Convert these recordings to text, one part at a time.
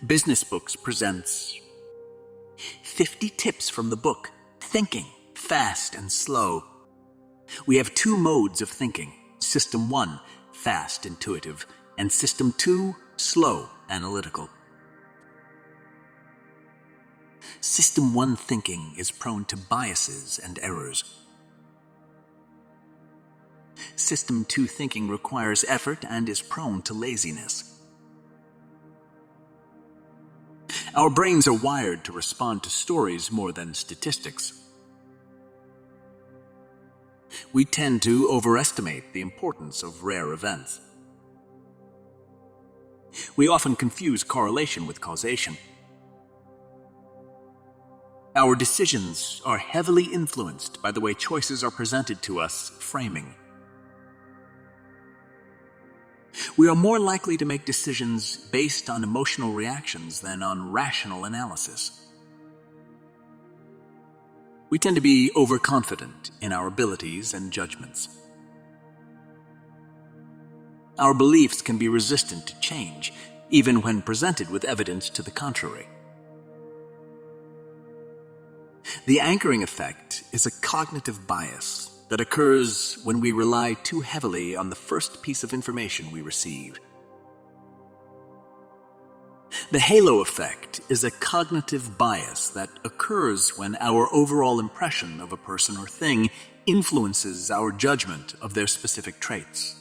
Business Books presents 50 tips from the book, Thinking Fast and Slow. We have two modes of thinking, System 1, fast, intuitive, and System 2, slow, analytical. System 1 thinking is prone to biases and errors. System 2 thinking requires effort and is prone to laziness. Our brains are wired to respond to stories more than statistics. We tend to overestimate the importance of rare events. We often confuse correlation with causation. Our decisions are heavily influenced by the way choices are presented to us, framing. We are more likely to make decisions based on emotional reactions than on rational analysis. We tend to be overconfident in our abilities and judgments. Our beliefs can be resistant to change, even when presented with evidence to the contrary. The anchoring effect is a cognitive bias that occurs when we rely too heavily on the first piece of information we receive. The halo effect is a cognitive bias that occurs when our overall impression of a person or thing influences our judgment of their specific traits.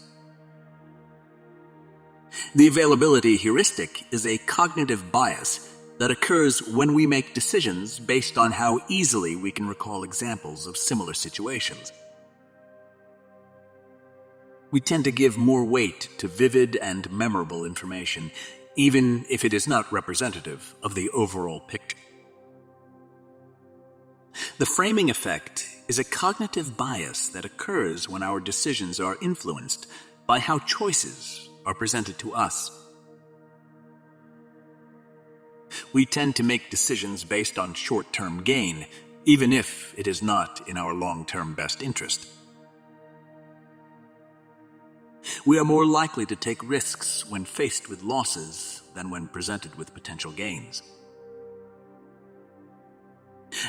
The availability heuristic is a cognitive bias that occurs when we make decisions based on how easily we can recall examples of similar situations. We tend to give more weight to vivid and memorable information, even if it is not representative of the overall picture. The framing effect is a cognitive bias that occurs when our decisions are influenced by how choices are presented to us. We tend to make decisions based on short-term gain, even if it is not in our long-term best interest. We are more likely to take risks when faced with losses than when presented with potential gains.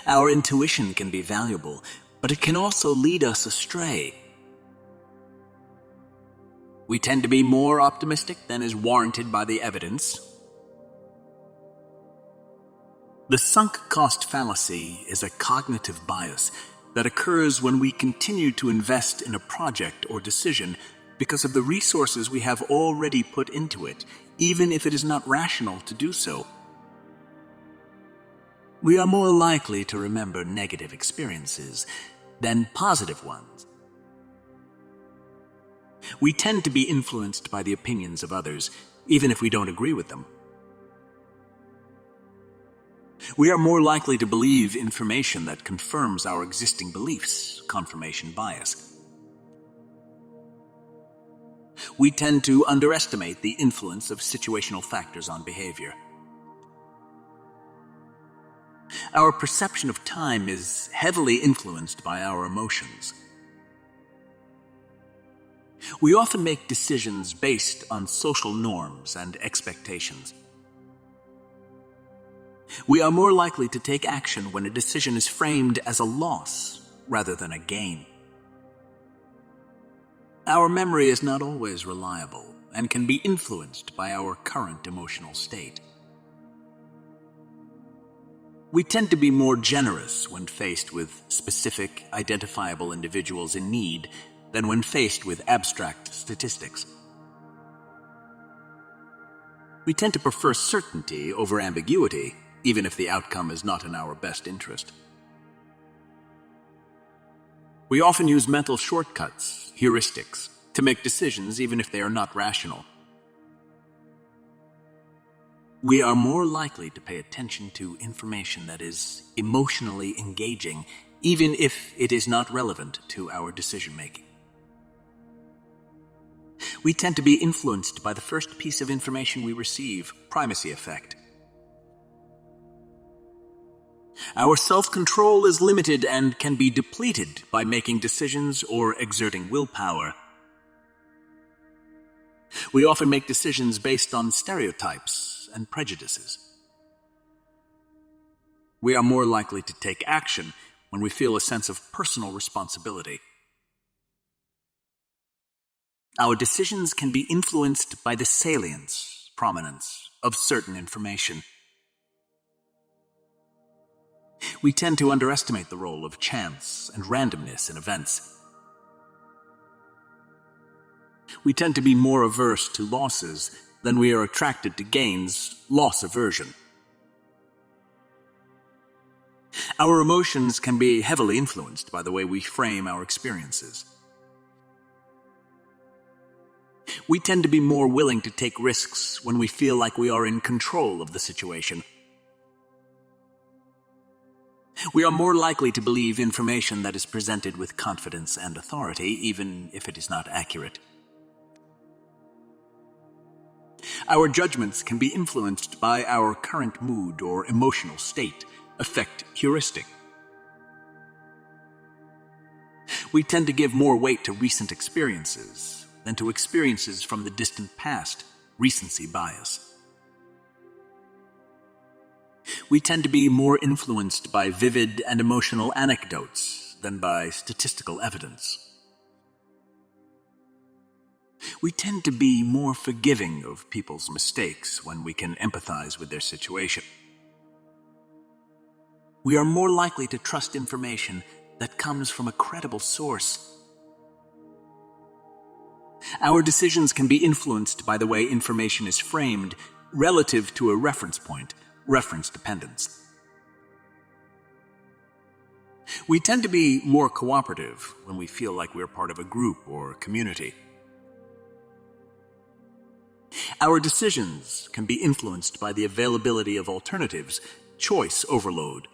Our intuition can be valuable, but it can also lead us astray. We tend to be more optimistic than is warranted by the evidence. The sunk cost fallacy is a cognitive bias that occurs when we continue to invest in a project or decision because of the resources we have already put into it, even if it is not rational to do so. We are more likely to remember negative experiences than positive ones. We tend to be influenced by the opinions of others, even if we don't agree with them. We are more likely to believe information that confirms our existing beliefs, confirmation bias. We tend to underestimate the influence of situational factors on behavior. Our perception of time is heavily influenced by our emotions. We often make decisions based on social norms and expectations. We are more likely to take action when a decision is framed as a loss rather than a gain. Our memory is not always reliable and can be influenced by our current emotional state. We tend to be more generous when faced with specific, identifiable individuals in need than when faced with abstract statistics. We tend to prefer certainty over ambiguity, even if the outcome is not in our best interest. We often use mental shortcuts, heuristics, to make decisions even if they are not rational. We are more likely to pay attention to information that is emotionally engaging, even if it is not relevant to our decision-making. We tend to be influenced by the first piece of information we receive, Primacy Effect. Our self-control is limited and can be depleted by making decisions or exerting willpower. We often make decisions based on stereotypes biases and prejudices. We are more likely to take action when we feel a sense of personal responsibility. Our decisions can be influenced by the salience, prominence, of certain information. We tend to underestimate the role of chance and randomness in events. We tend to be more averse to losses than we are attracted to gains, loss aversion. Our emotions can be heavily influenced by the way we frame our experiences. We tend to be more willing to take risks when we feel like we are in control of the situation. We are more likely to believe information that is presented with confidence and authority, even if it is not accurate. Our judgments can be influenced by our current mood or emotional state, effect heuristic. We tend to give more weight to recent experiences than to experiences from the distant past, recency bias. We tend to be more influenced by vivid and emotional anecdotes than by statistical evidence. We tend to be more forgiving of people's mistakes when we can empathize with their situation. We are more likely to trust information that comes from a credible source. Our decisions can be influenced by the way information is framed relative to a reference point, reference dependence. We tend to be more cooperative when we feel like we're part of a group or community. Our decisions can be influenced by the availability of alternatives, choice overload,